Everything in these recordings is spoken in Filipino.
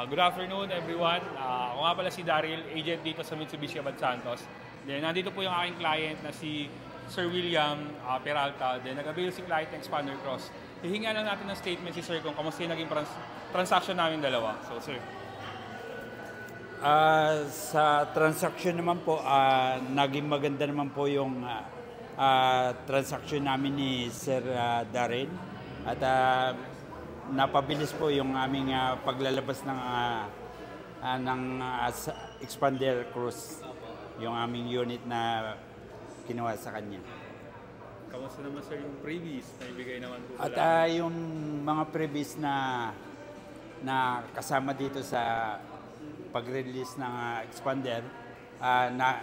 Good afternoon everyone. Ako nga pala si Daryl, agent dito sa Mitsubishi Abad Santos. Then nandito po yung aking client na si Sir William Peralta. Then nag-avail si client ng Expander Cross. Hihinga lang natin ng statement si Sir kung kamusta yung naging transaction namin dalawa. So Sir. Sa transaction naman po, naging maganda naman po yung transaction namin ni Sir Daryl. At napabilis po yung aming paglalabas ng Expander Cross, yung aming unit na kinuha sa kanya. Kamusta naman sir yung previous na ibigay naman po? At yung mga previous na kasama dito sa pag-release ng Expander,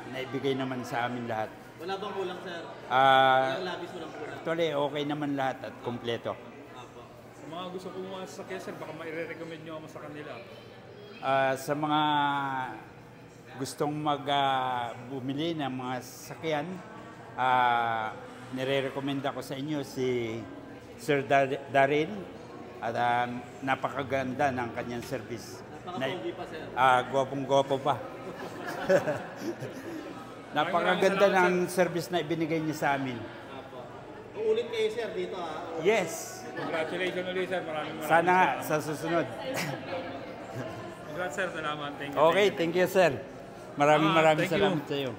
naibigay naman sa amin lahat. Wala bang kulang sir? Labis walang kulang? Actually, okay naman lahat at kompleto. Mga gusto kumuha sa sakyan, sir, baka mai-recommend nyo sa kanila. Sa mga gustong bumili ng mga sasakyan, nire-recommend ako sa inyo si Sir Daryl at napakaganda ng kanyang service. Napaka-pogi pa, sir. Gwapong-gwapo pa. Napakaganda ng service na ibinigay niya sa amin. Uulit kayo sir dito Yes! Congratulations ulit sir. Maraming Sana nga, sa susunod. Congrats sir, salamat. Thank you. Okay, thank you sir. Maraming salamat sa iyo.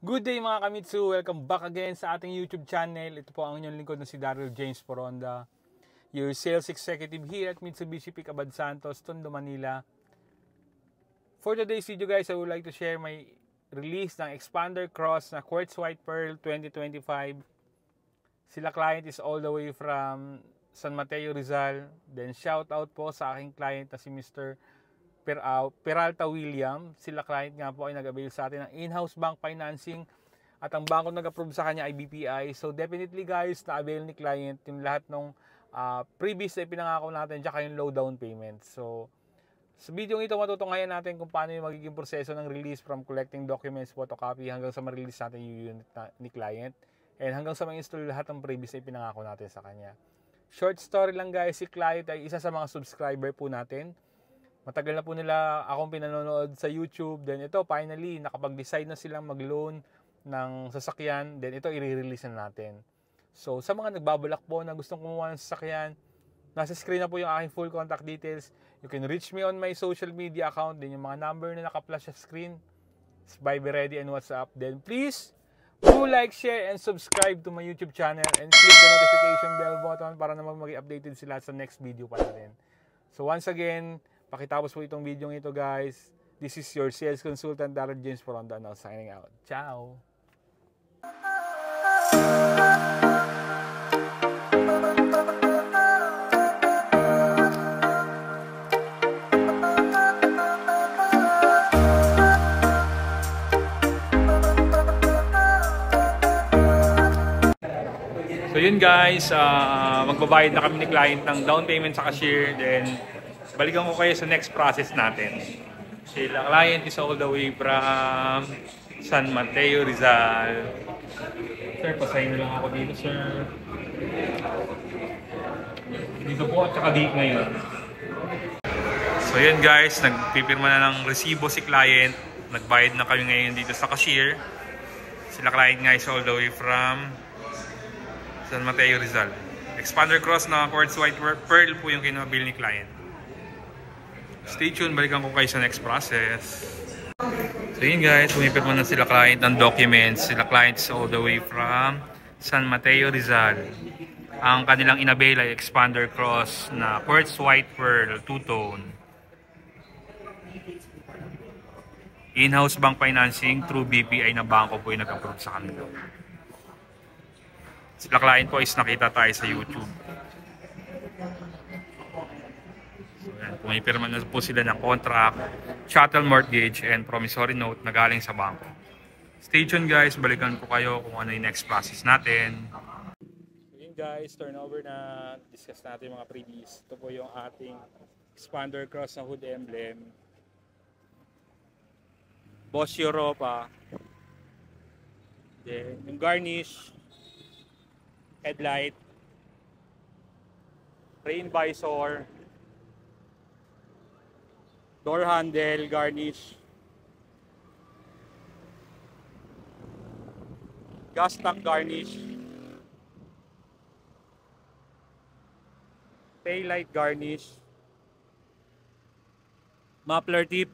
Good day mga Kamitsu. Welcome back again sa ating YouTube channel. Ito po ang inyong lingkod na si Daryl James Poronda, your sales executive here at Mitsubishi Pick Abad Santos, Tondo, Manila. For today's video guys, I would like to share my release ng Expander Cross na Quartz White Pearl 2025. Sila client is all the way from San Mateo, Rizal. Then shout out po sa aking client na si Mr. Peralta William. Sila client nga po ay nag-avail sa atin ng in-house bank financing at ang bangko nag-approve sa kanya ay BPI. So definitely guys, na-avail ni client yung lahat ng previous na pinangako natin tsaka yung low down payment. So sa video ito matutunghayan natin kung paano yung magiging proseso ng release from collecting documents, photocopy hanggang sa ma-release natin yung unit ni client. And hanggang sa ma-install lahat ng previous na ipinangako natin sa kanya. Short story lang guys, si client ay isa sa mga subscriber po natin. Matagal na po nila akong pinanonood sa YouTube. Then ito, finally, nakapag-decide na silang mag-loan ng sasakyan. Then ito, i-release na natin. So, sa mga nagbabalak po na gustong kumuha ng sasakyan, nasa screen na po yung aking full contact details. You can reach me on my social media account. Then yung mga number na naka-flash sa screen, Viber Ready and WhatsApp. Then please, do like, share, and subscribe to my YouTube channel and click the notification bell button para naman mag-updated sila sa next video pa natin. So once again, pakitapos po itong video ito guys. This is your sales consultant, Daryl James Poronda, now signing out. Ciao! So yun guys, magbabayad na kami ni client ng down payment sa cashier. Then balikan ko kayo sa next process natin. Sila client is all the way from San Mateo, Rizal. Sir, pasign na lang ako dito sir. Dito po at saka date ngayon. So yun guys, nagpipirma na ng resibo si client. Nagbayad na kami ngayon dito sa cashier. Sila client guys all the way from San Mateo, Rizal. Expander Cross na Quartz White Pearl po yung kinabil ni client. Stay tuned, balikan ko kayo sa next process. So yun guys, pumipirma na sila client ng documents. Sila clients all the way from San Mateo, Rizal. Ang kanilang inabail ay Expander Cross na Quartz White Pearl 2-tone. In-house bank financing through BPI na bangko po yung nag-approve sa kanila. Sila client po is nakita tayo sa YouTube. So, yan, pumipirma na po sila ng contract, chattel mortgage, and promissory note na galing sa bangko. Stay tuned guys, balikan ko kayo kung ano yung next process natin. So yun guys, turnover na discuss natin yung mga previous. Ito po yung ating Expander Cross na hood emblem. Bosch Europa. Then yung garnish, headlight, rain visor, door handle, garnish, gas tank garnish, tail light garnish, muffler tip,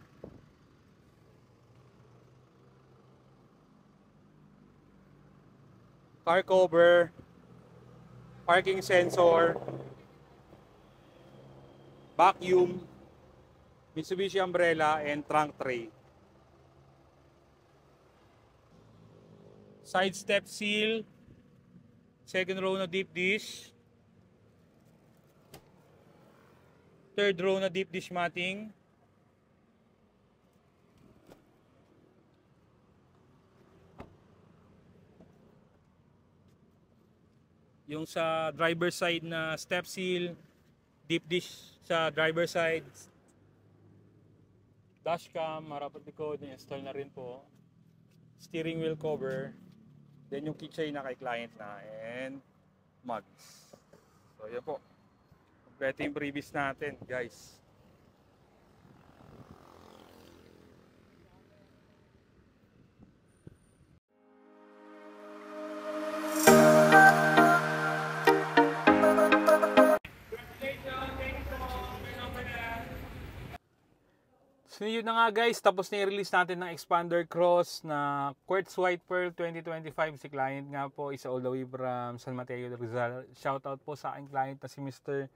car cover, parking sensor, vacuum, Mitsubishi umbrella, and trunk tray. Side step seal, second row na deep dish, third row na deep dish matting, yung sa driver side na step seal, deep dish sa driver side, dashcam, harap at likod, install na rin po, steering wheel cover, then yung keychain na kay client na, and mugs. So yun po, kompleto yung previous natin guys. So yun na nga guys, tapos na i-release natin ng Expander Cross na Quartz White Pearl 2025. Si client nga po is all the way from San Mateo, Rizal. Shoutout po sa aking client na si Mr.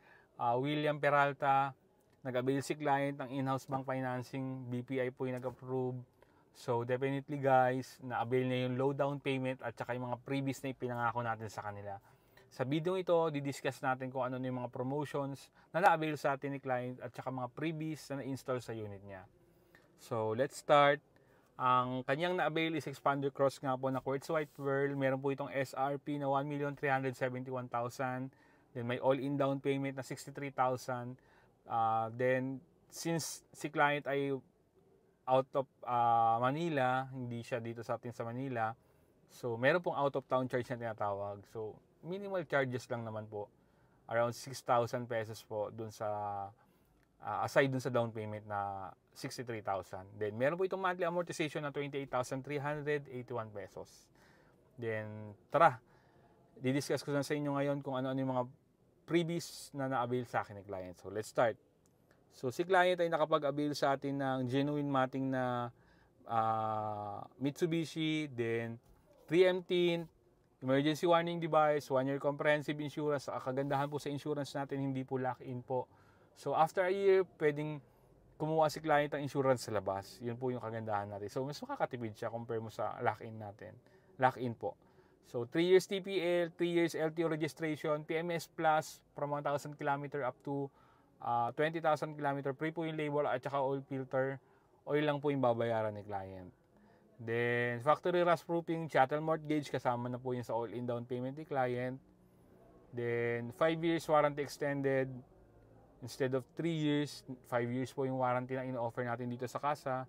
William Peralta. Nag-avail si client ng in-house bank financing. BPI po yung nag-approve. So definitely guys, na-avail niya yung low down payment at saka yung mga previous na ipinangako natin sa kanila. Sa video ito, didiscuss natin kung ano yung mga promotions na na-avail sa atin ni client at saka mga previous na na-install sa unit niya. So, let's start. Ang kanyang na-avail is Expander Cross nga po na Quartz White Pearl. Meron po itong SRP na 1,371,000. Then may all-in down payment na 63,000. Then, since si client ay out of Manila, hindi siya dito sa atin sa Manila, so meron pong out of town charge na tinatawag. So, minimal charges lang naman po. Around 6,000 pesos po dun sa aside dun sa down payment na 63,000. Then meron po itong monthly amortization na 28,381 pesos. Then tara, didiscuss ko na sa inyo ngayon kung ano-ano yung mga previous na na-avail sa akin ni client. So let's start. So si client ay nakapag-avail sa atin ng genuine matting na Mitsubishi, then preempting, emergency warning device, 1-year comprehensive insurance. Kagandahan po sa insurance natin, hindi po lock-in po. So after a year, pwedeng kumuha si client ng insurance sa labas. Yun po yung kagandahan natin. So mas makakatipid siya compare mo sa lock-in natin. Lock-in po. So 3 years TPL, 3 years LTO registration, PMS Plus from 1,000 km up to 20,000 km. Free po yung label at saka oil filter. Oil lang po yung babayaran ni client. Then, factory rust proofing, chattel mortgage, kasama na po yun sa all-in down payment ni client. Then, 5 years warranty extended. Instead of 3 years, 5 years po yung warranty na in-offer natin dito sa casa.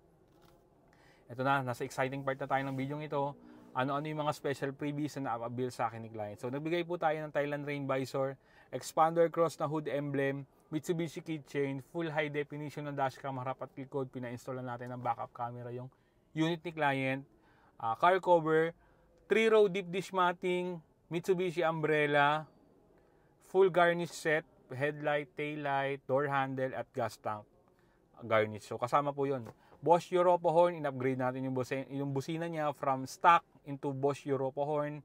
Ito na, nasa exciting part na tayo ng video ito. Ano-ano yung mga special freebies na na-avail sa akin ni client. So, nagbigay po tayo ng Thailand Rain Visor, Expander Cross na hood emblem, Mitsubishi keychain, full high definition na dashcam, harap at likod. Pina-install na natin ng backup camera yung unit ni client, car cover, 3-row deep dish matting, Mitsubishi umbrella, full garnish set, headlight, tail light, door handle, at gas tank garnish. So kasama po yun. Bosch Europa horn, in-upgrade natin yung busina niya from stock into Bosch Europa horn,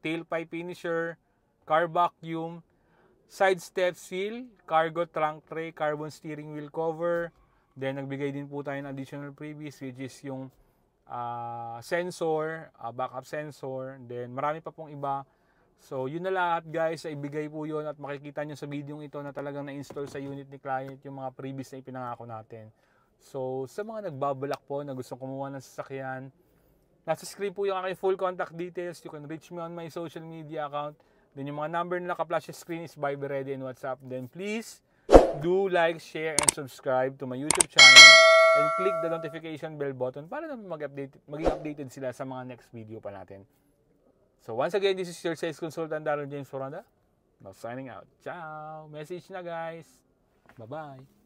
tailpipe finisher, car vacuum, side step seal, cargo trunk tray, carbon steering wheel cover. Then, nagbigay din po tayo ng additional freebies which is yung sensor, backup sensor. Then, marami pa pong iba. So, yun na lahat guys. Ibigay po yun at makikita nyo sa video ito na talagang na-install sa unit ni client yung mga freebies na ipinangako natin. So, sa mga nagbabalak po na gustong kumuha ng sasakyan, nasa screen po yung aking full contact details. You can reach me on my social media account. Then, yung mga number na naka-flash screen is Viber Ready and WhatsApp. Then, please do like, share, and subscribe to my YouTube channel and click the notification bell button para naman maging updated sila sa mga next video pa natin. So once again, this is your sales consultant, Daryl James Foronda. Now signing out. Ciao! Message na guys! Bye-bye!